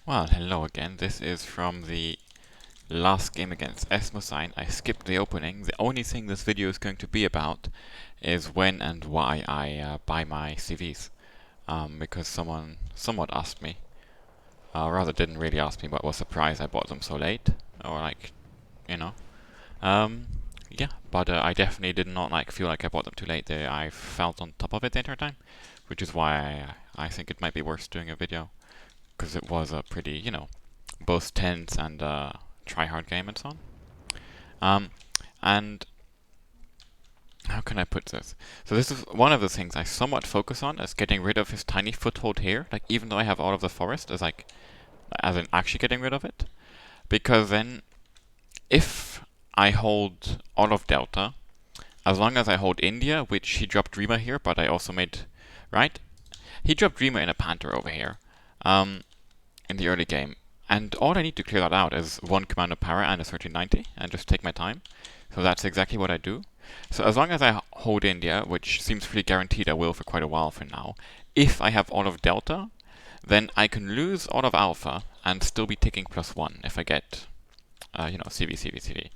Well, hello again. This is from the last game against EsMussSein. I skipped the opening. The only thing this video is going to be about is when and why I buy my CVs. Because someone somewhat asked me, rather didn't really ask me, but was surprised I bought them so late. Or like, you know. Um, yeah, but I definitely did not feel like I bought them too late. I felt on top of it the entire time, which is why I think it might be worth doing a video. Because it was a pretty, both tense and try-hard game and so on. And how can I put this? So this is one of the things I somewhat focus on, is getting rid of his tiny foothold here. Like, even though I have all of the forest, as in actually getting rid of it. Because then, if I hold all of Delta, as long as I hold India, which he dropped Rima here, but I also made, right? He dropped Rima in a Panther over here. In the early game. And all I need to clear that out is one Commando Para and a 1390, and just take my time. So that's exactly what I do. So as long as I hold India, which seems pretty guaranteed I will for quite a while for now, if I have all of Delta, then I can lose all of Alpha and still be ticking +1 if I get, CV.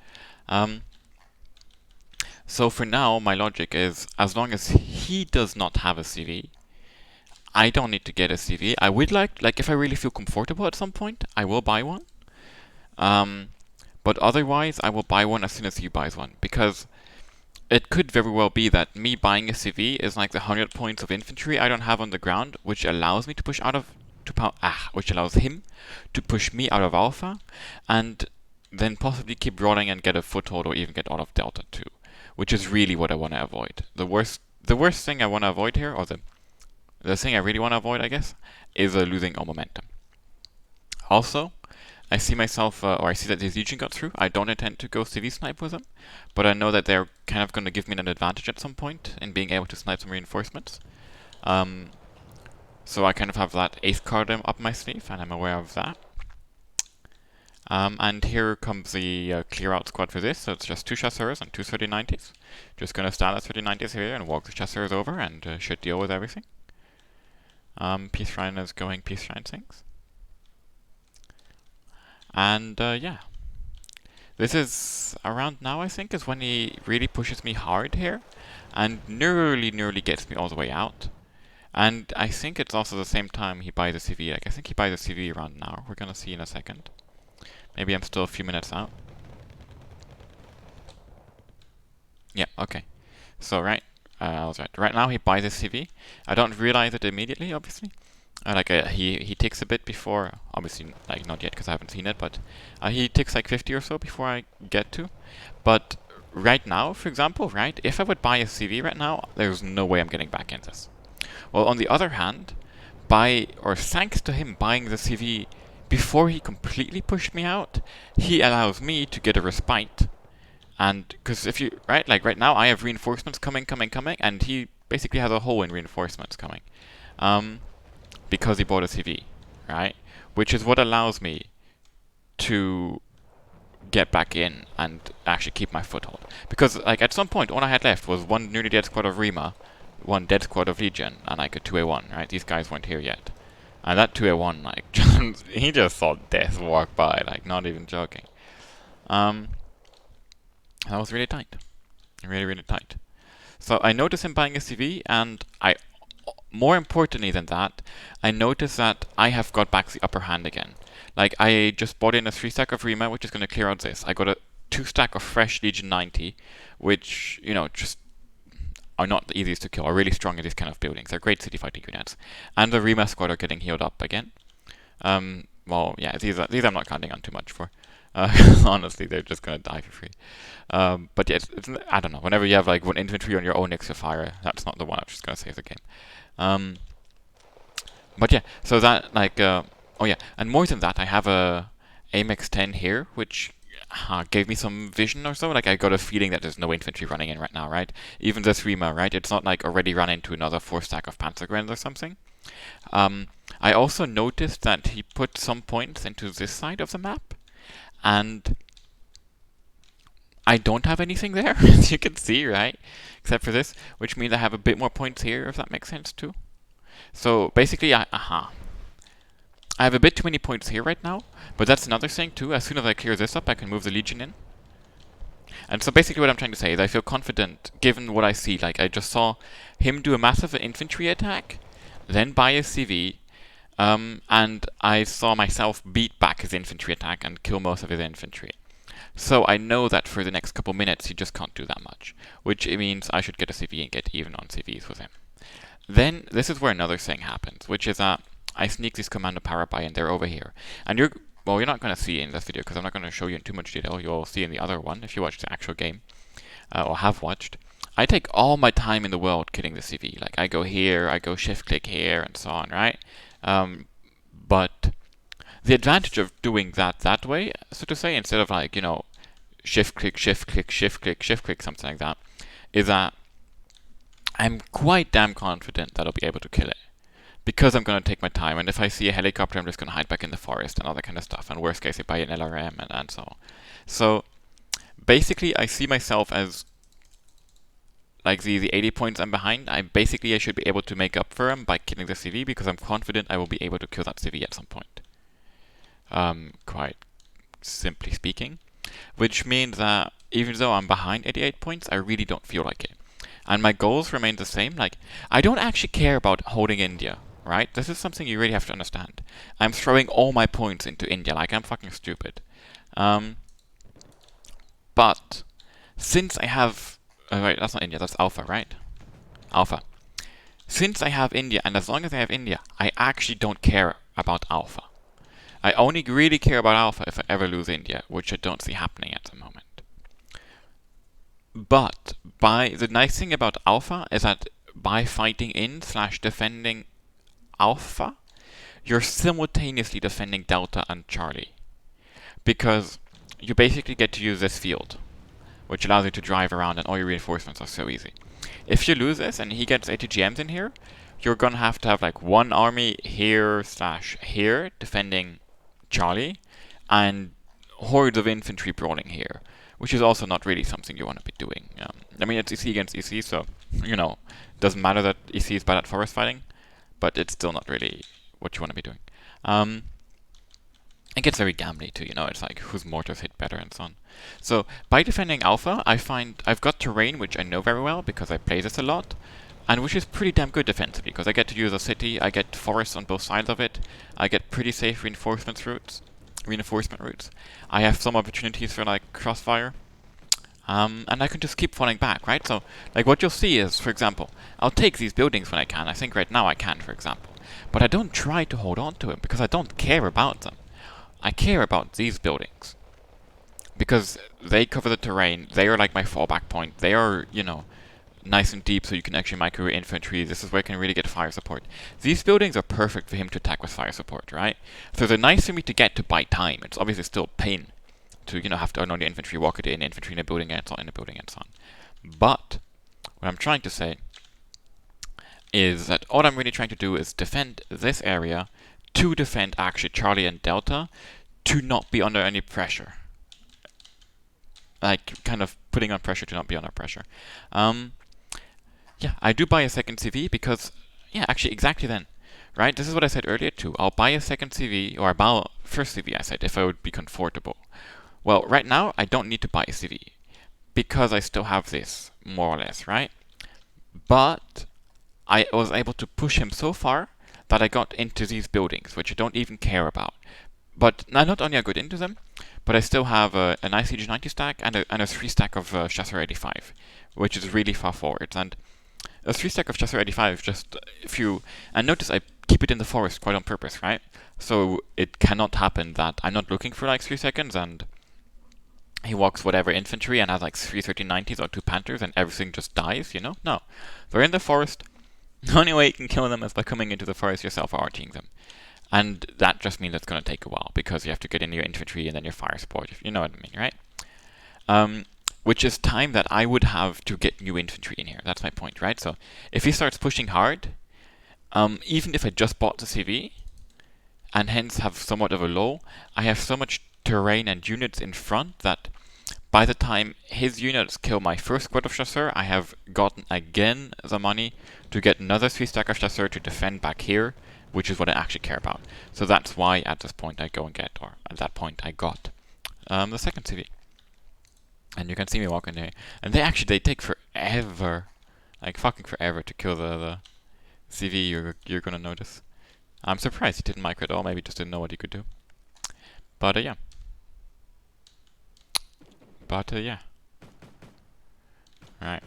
So for now, my logic is, as long as he does not have a CV, I don't need to get a CV. I would like if I really feel comfortable at some point, I will buy one. But otherwise, I will buy one as soon as he buys one, because it could very well be that me buying a CV is like the 100 points of infantry I don't have on the ground, which allows me to push out of which allows him to push me out of Alpha, and then possibly keep rolling and get a foothold or even get all of Delta too, which is really what I want to avoid. The worst thing I want to avoid here, or the thing I really want to avoid, I guess, is losing all momentum. Also, I see myself, or I see that this Legion got through. I don't intend to go CV snipe with them, but I know that they're kind of going to give me an advantage at some point in being able to snipe some reinforcements. So I kind of have that 8th card up my sleeve, and I'm aware of that. And here comes the clear out squad for this, so it's just 2 chasseurs and 2 3090s. Just going to stand at 3090s here and walk the chasseurs over, and should deal with everything. Peace Shrine is going Peace Shrine things. And yeah. This is around now, I think, is when he really pushes me hard here. And nearly gets me all the way out. And I think it's also the same time he buys a CV. Like, I think he buys a CV around now. We're gonna see in a second. Maybe I'm still a few minutes out. Yeah, okay. So, right. I was right. Right now he buys a CV. I don't realize it immediately, obviously. He ticks a bit before, obviously, like, not yet because I haven't seen it, but he ticks like 50 or so before I get to. But right now, for example, right, if I would buy a CV right now, there's no way I'm getting back in this. Well, on the other hand, thanks to him buying the CV before he completely pushed me out, he allows me to get a respite. And because if you, right, like right now I have reinforcements coming, and he basically has a hole in reinforcements coming. Because he bought a CV, right? Which is what allows me to get back in and actually keep my foothold. Because, like, at some point, all I had left was one nearly dead squad of Rima, one dead squad of Legion, and like a 2A1, right? These guys weren't here yet. And that 2A1, like, he just saw death walk by, like, not even joking. That was really tight. Really tight. So I noticed him buying a CV, and more importantly than that, I noticed that I have got back the upper hand again. Like, I just bought in a 3-stack of Rima, which is going to clear out this. I got a 2-stack of fresh Legion 90, which, just are not the easiest to kill, are really strong in these kind of buildings. They're great city fighting units. And the Rima squad are getting healed up again. Well, yeah, these I'm not counting on too much for. Honestly, they're just gonna die for free. But yeah, I don't know. Whenever you have like one infantry on your own fire, that's not the one that's just gonna save the game. But yeah, so that oh yeah, and more than that, I have a AMX 10 here, which gave me some vision or so. Like, I got a feeling that there's no infantry running in right now, right? Even this Rima, right? It's not like already run into another 4-stack of Panzergrenz or something. I also noticed that he put some points into this side of the map, and I don't have anything there, as you can see, right? Except for this, which means I have a bit more points here, if that makes sense too. So basically, I I have a bit too many points here right now, but that's another thing too. As soon as I clear this up, I can move the Legion in. And so basically what I'm trying to say is I feel confident given what I see. Like, I just saw him do a massive infantry attack, then buy a CV, and I saw myself beat back his infantry attack and kill most of his infantry. So I know that for the next couple minutes he just can't do that much, which means I should get a CV and get even on CVs with him. Then this is where another thing happens, which is that I sneak these Commando Parabai and they're over here. And you're not going to see it in this video because I'm not going to show you in too much detail. You'll see in the other one if you watch the actual game, or have watched. I take all my time in the world killing the CV. Like, I go here, I go shift click here, and so on, right? But the advantage of doing that way, so to say, instead of like, shift click, shift click, shift click, shift click, something like that, is that I'm quite damn confident that I'll be able to kill it. Because I'm going to take my time, and if I see a helicopter, I'm just going to hide back in the forest and all that kind of stuff, and worst case, I buy an LRM and so on. So, basically, I see myself as, like, the 80 points I'm behind. I should be able to make up for them by killing the CV, because I'm confident I will be able to kill that CV at some point. Quite simply speaking. Which means that, even though I'm behind 88 points, I really don't feel like it. And my goals remain the same. Like, I don't actually care about holding India, right? This is something you really have to understand. I'm throwing all my points into India, like I'm fucking stupid. But since I have... wait, that's not India, that's Alpha, right? Alpha. Since I have India, and as long as I have India, I actually don't care about Alpha. I only really care about Alpha if I ever lose India, which I don't see happening at the moment. But the nice thing about Alpha is that by fighting in / defending Alpha, you're simultaneously defending Delta and Charlie. Because you basically get to use this field, which allows you to drive around, and all your reinforcements are so easy. If you lose this and he gets ATGMs in here, you're gonna have to have like one army here / here defending Charlie, and hordes of infantry brawling here, which is also not really something you want to be doing. I mean, it's EC against EC, so, doesn't matter that EC is bad at forest fighting, but it's still not really what you want to be doing. It gets very gambly too, it's like whose mortars hit better and so on. So, by defending Alpha, I find I've got terrain which I know very well because I play this a lot, and which is pretty damn good defensively, because I get to use a city, I get forests on both sides of it, I get pretty safe reinforcement routes. I have some opportunities for like crossfire, and I can just keep falling back, right? So, like, what you'll see is, for example, I'll take these buildings when I can. I think right now I can, for example, but I don't try to hold on to them because I don't care about them. I care about these buildings because they cover the terrain. They are like my fallback point. They are, nice and deep, so you can actually micro infantry. This is where I can really get fire support. These buildings are perfect for him to attack with fire support, right? So they're nice for me to get to buy time. It's obviously still pain to, have to unload the infantry, walk it in, infantry in a building, and so on, and so on. But what I'm trying to say is that all I'm really trying to do is defend this area to defend actually Charlie and Delta to not be under any pressure. Like, kind of putting on pressure to not be under pressure. Yeah, I do buy a second CV because, actually exactly then, right? This is what I said earlier too. I'll buy a second CV, or I'll buy first CV, I said, if I would be comfortable. Well, right now, I don't need to buy a CV because I still have this, more or less, right? But I was able to push him so far that I got into these buildings, which I don't even care about. But not only I got into them, but I still have a nice Siege 90 stack and a 3 stack of Chasseur 85, which is really far forward. And a 3 stack of Chasseur 85, just if you... And notice I keep it in the forest quite on purpose, right? So it cannot happen that I'm not looking for like 3 seconds and he walks whatever infantry and has like 3 1390s or 2 Panthers and everything just dies, No. They're in the forest. The only way you can kill them is by coming into the forest yourself or RTing them. And that just means it's going to take a while, because you have to get in your infantry and then your fire support, you know what I mean, right? Which is time that I would have to get new infantry in here. That's my point, right? So if he starts pushing hard, even if I just bought the CV, and hence have somewhat of a low, I have so much terrain and units in front that by the time his units kill my first squad of Chasseur, I have gotten again the money to get another 3 stack of Chasseur to defend back here, which is what I actually care about. So that's why at this point I go and get, or at that point I got, the second CV. And you can see me walking there, and they take forever, like fucking forever to kill the CV you're gonna notice. I'm surprised he didn't micro at all, maybe just didn't know what he could do. But yeah. Yeah. Right.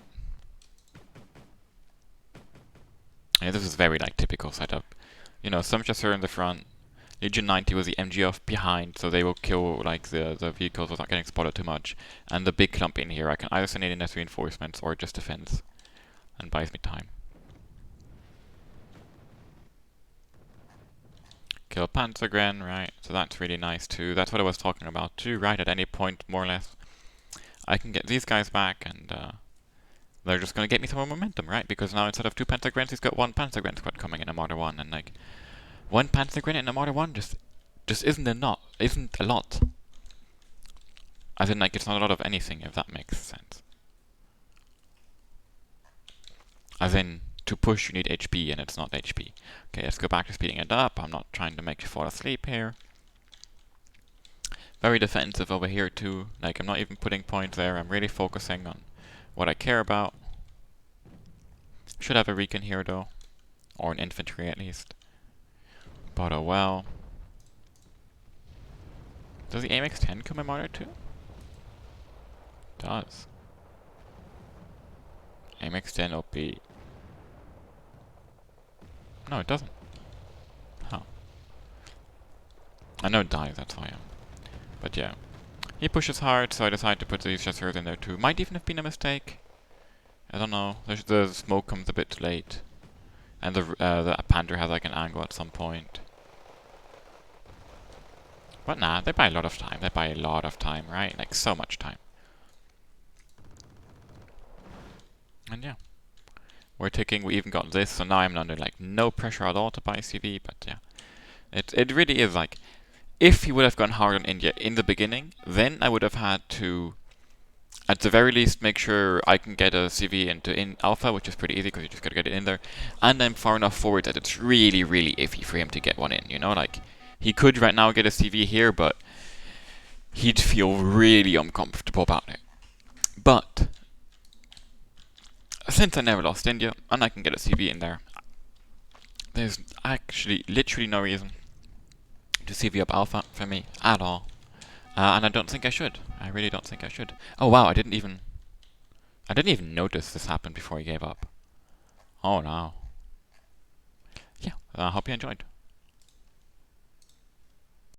Yeah, this is very like typical setup. You know, some just are in the front. Legion 90 was the MG off behind, so they will kill like the vehicles without getting spotted too much. And the big clump in here, I can either send it in as reinforcements or just defense, and buys me time. Kill Panzergren, right? So that's really nice too. That's what I was talking about too, right? At any point, more or less, I can get these guys back, and they're just gonna get me some more momentum, right? Because now instead of 2 Panzergrens, he's got 1 Panzergren squad coming in a Marder 1, and like 1 Panzergren in a Marder 1 just isn't a lot. As in, like, it's not a lot of anything, if that makes sense. As in, to push you need HP, and it's not HP. Okay, let's go back to speeding it up. I'm not trying to make you fall asleep here. Very defensive over here too. Like, I'm not even putting points there. I'm really focusing on what I care about. Should have a recon here though, or an infantry at least. But oh well. Does the AMX-10 come in Marder too? Does. AMX-10 OP. No, it doesn't. Huh. I know it dies, that's why but yeah. He pushes hard, so I decided to put these chasseurs in there too. Might even have been a mistake. I don't know. The smoke comes a bit too late. And the Panther has like an angle at some point. But nah, they buy a lot of time. They buy a lot of time, right? Like, so much time. And yeah. We're ticking, we even got this, so now I'm under like no pressure at all to buy CV, but yeah. It really is like, if he would have gone hard on India in the beginning, then I would have had to, at the very least, make sure I can get a CV in Alpha, which is pretty easy because you just gotta get it in there, and I'm far enough forward that it's really, really iffy for him to get one in, you know? Like, he could right now get a CV here, but he'd feel really uncomfortable about it. But since I never lost India, and I can get a CV in there, there's actually literally no reason to CV up Alpha for me at all. And I don't think I should. I really don't think I should. Oh wow, I didn't even notice this happened before he gave up. Oh no. Yeah, I hope you enjoyed.